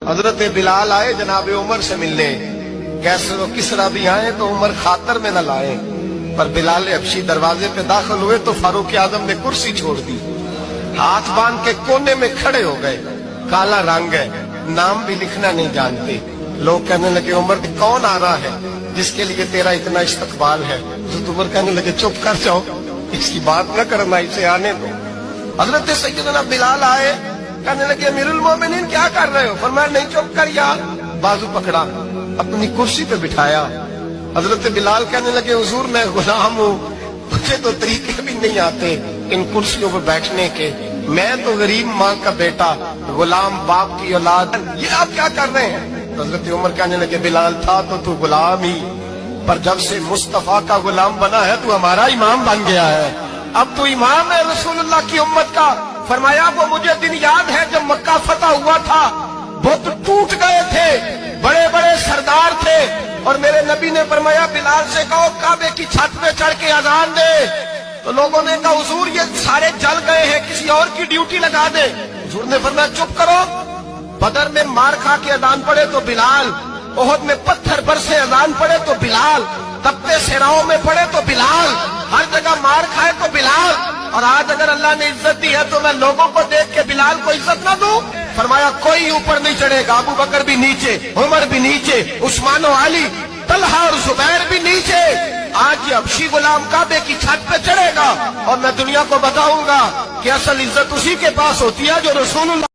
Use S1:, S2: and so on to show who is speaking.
S1: حضرت بلال آئے جناب عمر سے ملنے، کیسے وہ کسرا بھی آئے تو عمر خاطر میں نہ لائے، پر بلال حبشی دروازے پہ داخل ہوئے تو فاروق اعظم نے کرسی چھوڑ دی، ہاتھ باندھ کے کونے میں کھڑے ہو گئے، کالا رنگ ہے، نام بھی لکھنا نہیں جانتے۔ لوگ کہنے لگے عمر کون آ رہا ہے جس کے لیے تیرا اتنا استقبال ہے؟ حضرت عمر کہنے لگے چپ کر جاؤ، اس کی بات نہ کرنا، اسے آنے دو۔ حضرت سیدنا بلال آئے، کہنے لگے امیر المومنین کیا کر رہے ہو؟ فرمایا نہیں چپ کر یا، بازو پکڑا، اپنی کرسی پہ بٹھایا۔ حضرت بلال کہنے لگے حضور میں غلام ہوں، مجھے تو طریقے بھی نہیں آتے ان کرسیوں پہ بیٹھنے کے، میں تو غریب ماں کا بیٹا، غلام باپ کی اولاد، یہ آپ کیا کر رہے ہیں؟ حضرت عمر کہنے لگے بلال تھا تو غلام ہی، پر جب سے مصطفیٰ کا غلام بنا ہے تو ہمارا امام بن گیا ہے، اب تو امام ہے رسول اللہ کی امت کا۔ فرمایا وہ مجھے دن یاد ہے جب مکہ فتح ہوا تھا، بت ٹوٹ گئے تھے، بڑے بڑے سردار تھے، اور میرے نبی نے فرمایا بلال سے کہو کعبے کی چھت پہ چڑھ کے اذان دے، تو لوگوں نے کہا حضور یہ سارے جل گئے ہیں، کسی اور کی ڈیوٹی لگا دے۔ حضور نے فرمایا چپ کرو، بدر میں مار کھا کے اذان پڑے تو بلال، احد میں پتھر برسے اذان پڑے تو بلال، تپتے صحراؤں میں پڑے تو بلال، ہر جگہ مار کھائے تو بلال، اور آج اگر اللہ نے عزت دی ہے تو میں لوگوں کو دیکھ کے بلال کو عزت نہ دوں؟ فرمایا کوئی اوپر نہیں چڑھے گا، ابو بکر بھی نیچے، عمر بھی نیچے، عثمان و علی، طلحہ اور زبیر بھی نیچے۔ آج یہ حبشی غلام کعبے کی چھت پہ چڑھے گا اور میں دنیا کو بتاؤں گا کہ اصل عزت اسی کے پاس ہوتی ہے جو رسول اللہ